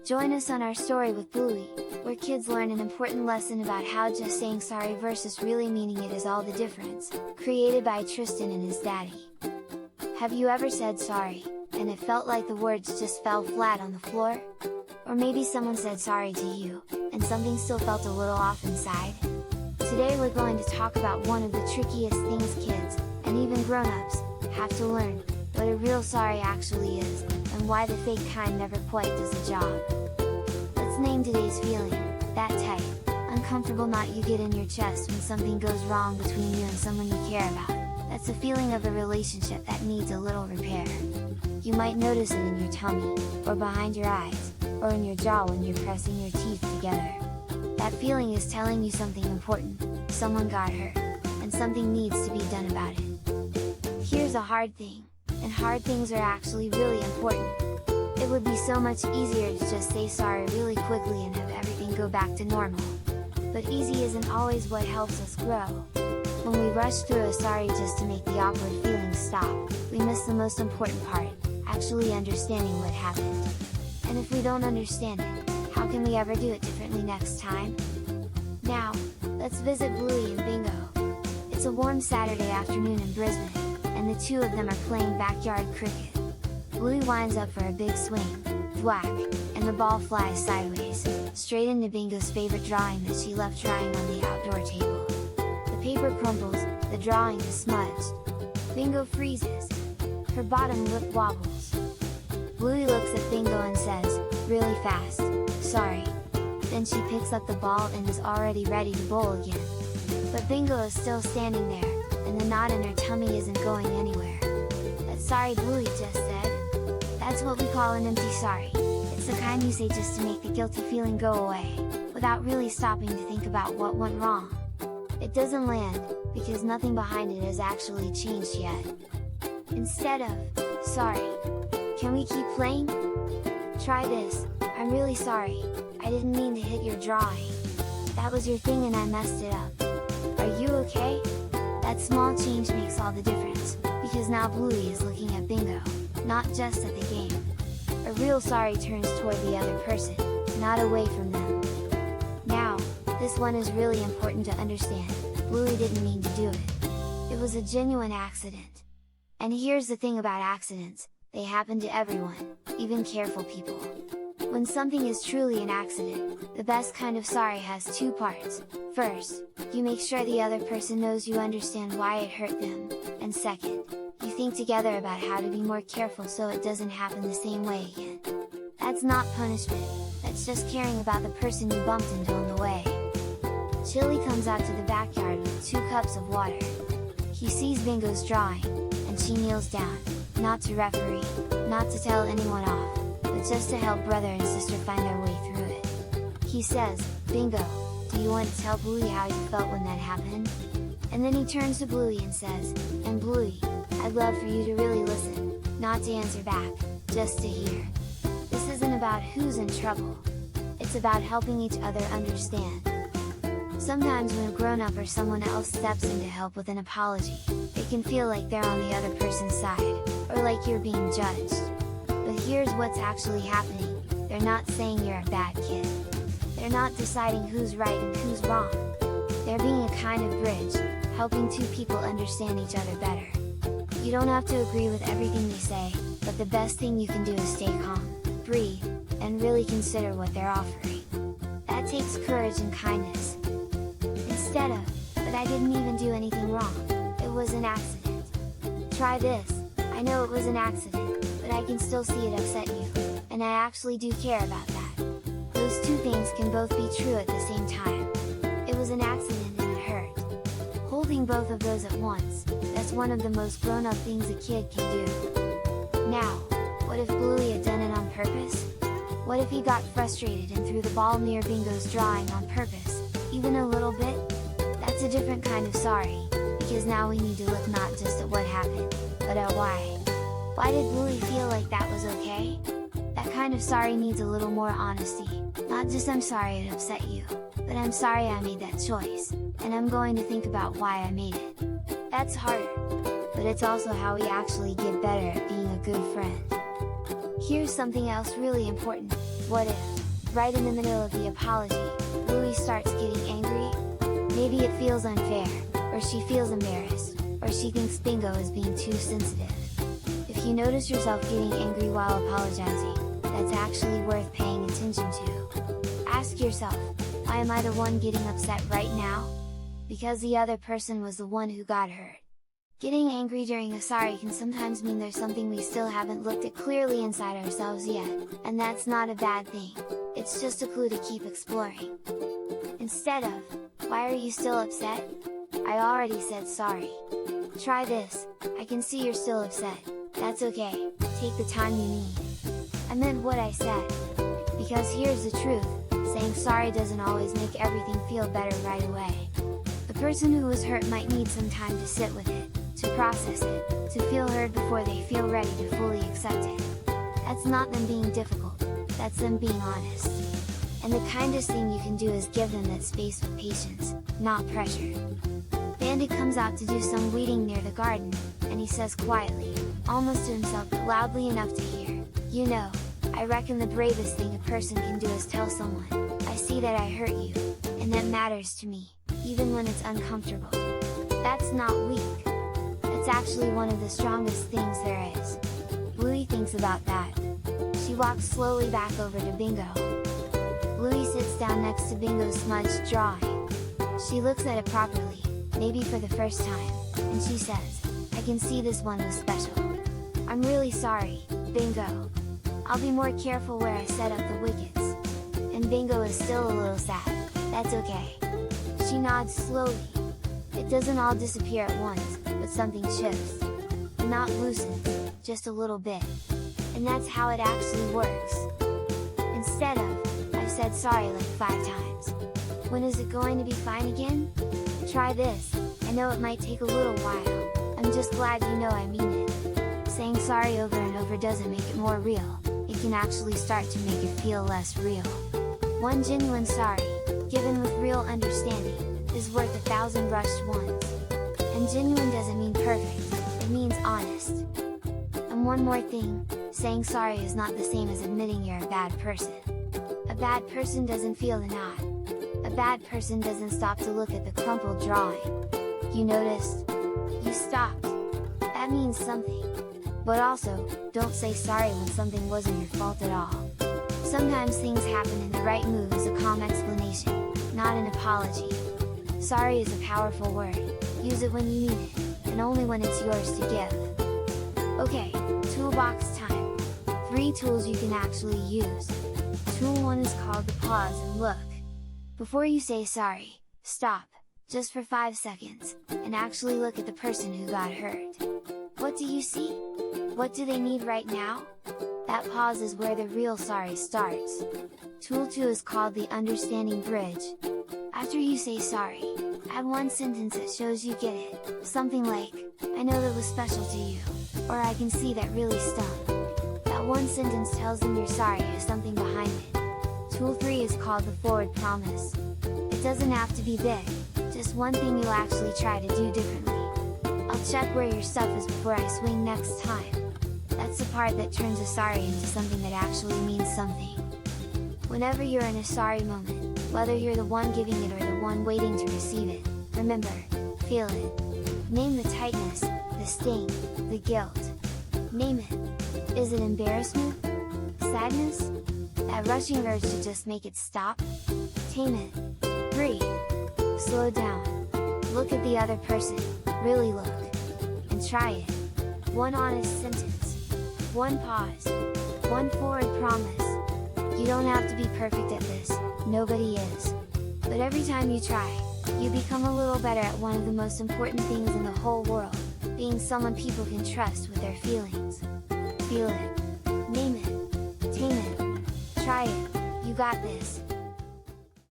Join us on our story with Bluey, where kids learn an important lesson about how just saying sorry versus really meaning it is all the difference, created by Tristan and his daddy. Have you ever said sorry, and it felt like the words just fell flat on the floor? Or maybe someone said sorry to you, and something still felt a little off inside? Today we're going to talk about one of the trickiest things kids, and even grown-ups, have to learn, what a real sorry actually is, and why the fake kind never quite does the job. Let's name today's feeling, that tight, uncomfortable knot you get in your chest when something goes wrong between you and someone you care about. That's a feeling of a relationship that needs a little repair. You might notice it in your tummy, or behind your eyes, or in your jaw when you're pressing your teeth together. That feeling is telling you something important, someone got hurt, and something needs to be done about it. Here's a hard thing, and hard things are actually really important. It would be so much easier to just say sorry really quickly and have everything go back to normal. But easy isn't always what helps us grow. When we rush through a sorry just to make the awkward feelings stop, we miss the most important part, actually understanding what happened. And if we don't understand it, how can we ever do it differently next time? Now, let's visit Bluey and Bingo. It's a warm Saturday afternoon in Brisbane, and the two of them are playing backyard cricket. Bluey winds up for a big swing, thwack, and the ball flies sideways, straight into Bingo's favorite drawing that she left drying on the outdoor table. The paper crumples, the drawing is smudged. Bingo freezes. Her bottom lip wobbles. Bluey looks at Bingo and says, really fast, sorry. Then she picks up the ball and is already ready to bowl again. But Bingo is still standing there, and the knot in her tummy isn't going anywhere. That's sorry, Bluey just said. That's what we call an empty sorry. It's the kind you say just to make the guilty feeling go away, without really stopping to think about what went wrong. It doesn't land, because nothing behind it has actually changed yet. Instead of, sorry, can we keep playing? Try this, I'm really sorry, I didn't mean to hit your drawing. That was your thing and I messed it up. Are you okay? That small change makes all the difference, because now Bluey is looking at Bingo, not just at the game. A real sorry turns toward the other person, not away from them. Now, this one is really important to understand, Bluey didn't mean to do it. It was a genuine accident. And here's the thing about accidents, they happen to everyone, even careful people. When something is truly an accident, the best kind of sorry has two parts. First, you make sure the other person knows you understand why it hurt them, and second, you think together about how to be more careful so it doesn't happen the same way again. That's not punishment, that's just caring about the person you bumped into on the way. Chili comes out to the backyard with 2 cups of water. He sees Bingo's drawing, and she kneels down, not to referee, not to tell anyone off, but just to help brother and sister find their way through it. He says, Bingo, do you want to tell Bluey how you felt when that happened? And then he turns to Bluey and says, and Bluey, I'd love for you to really listen, not to answer back, just to hear. This isn't about who's in trouble. It's about helping each other understand. Sometimes when a grown-up or someone else steps in to help with an apology, it can feel like they're on the other person's side, or like you're being judged. But here's what's actually happening, they're not saying you're a bad kid. They're not deciding who's right and who's wrong. They're being a kind of bridge, helping two people understand each other better. You don't have to agree with everything they say, but the best thing you can do is stay calm, breathe, and really consider what they're offering. That takes courage and kindness. Instead of, but I didn't even do anything wrong, it was an accident. Try this, I know it was an accident, but I can still see it upset you, and I actually do care about that. Those two things can both be true at the same time. It was an accident and it hurt. Holding both of those at once, that's one of the most grown-up things a kid can do. Now, what if Bluey had done it on purpose? What if he got frustrated and threw the ball near Bingo's drawing on purpose, even a little bit? That's a different kind of sorry, because now we need to look not just at what happened, but at why. Why did Bluey feel like that was okay? That kind of sorry needs a little more honesty, not just I'm sorry it upset you, but I'm sorry I made that choice, and I'm going to think about why I made it. That's harder, but it's also how we actually get better at being a good friend. Here's something else really important, What if, right in the middle of the apology, Bluey starts getting angry? Maybe it feels unfair, or she feels embarrassed, or she thinks Bingo is being too sensitive. If you notice yourself getting angry while apologizing, that's actually worth paying attention to. Ask yourself, why am I the one getting upset right now? Because the other person was the one who got hurt. Getting angry during a sorry can sometimes mean there's something we still haven't looked at clearly inside ourselves yet, and that's not a bad thing, it's just a clue to keep exploring. Instead of, why are you still upset? I already said sorry. Try this, I can see you're still upset, that's okay, take the time you need. I meant what I said. Because here's the truth, saying sorry doesn't always make everything feel better right away. The person who was hurt might need some time to sit with it, to process it, to feel heard before they feel ready to fully accept it. That's not them being difficult, that's them being honest. And the kindest thing you can do is give them that space with patience, not pressure. Bandit comes out to do some weeding near the garden, and he says quietly, almost to himself but loudly enough to hear, "You know, I reckon the bravest thing a person can do is tell someone, I see that I hurt you, and that matters to me, even when it's uncomfortable." That's not weak. It's actually one of the strongest things there is. Bluey thinks about that. She walks slowly back over to Bingo. Bluey sits down next to Bingo's smudged drawing. She looks at it properly, maybe for the first time, and she says, "I can see this one was special. I'm really sorry, Bingo. I'll be more careful where I set up the wickets." And Bingo is still a little sad. That's okay. She nods slowly. It doesn't all disappear at once, but something shifts. The knot loosens, just a little bit. And that's how it actually works. Instead of, I've said sorry like 5 times. When is it going to be fine again? Try this, I know it might take a little while, I'm just glad you know I mean it. Saying sorry over and over doesn't make it more real, it can actually start to make it feel less real. One genuine sorry, given with real understanding, is worth 1,000 rushed ones. And genuine doesn't mean perfect, it means honest. And one more thing, saying sorry is not the same as admitting you're a bad person. A bad person doesn't feel the knot. A bad person doesn't stop to look at the crumpled drawing. You noticed? You stopped. That means something. But also, don't say sorry when something wasn't your fault at all. Sometimes things happen and the right move is a calm explanation, not an apology. Sorry is a powerful word, use it when you need it, and only when it's yours to give. Okay, toolbox time. 3 tools you can actually use. Tool 1 is called the pause and look. Before you say sorry, stop, just for 5 seconds, and actually look at the person who got hurt. What do you see? What do they need right now? That pause is where the real sorry starts. Tool 2 is called the understanding bridge. After you say sorry, add one sentence that shows you get it, something like, I know that was special to you, or I can see that really stung. That one sentence tells them you're sorry has something behind it. Tool 3 is called the forward promise. It doesn't have to be big, just one thing you'll actually try to do differently. I'll check where your stuff is before I swing next time. That's the part that turns a sorry into something that actually means something. Whenever you're in a sorry moment, whether you're the one giving it or the one waiting to receive it, remember, feel it. Name the tightness, the sting, the guilt. Name it. Is it embarrassment? Sadness? That rushing urge to just make it stop? Tame it. Breathe. Slow down. Look at the other person, really look. And try it. One honest sentence. One pause. One forward promise. You don't have to be perfect at this, nobody is. But every time you try, you become a little better at one of the most important things in the whole world, being someone people can trust with their feelings. Feel it. Name it. Tame it. Try it. You got this.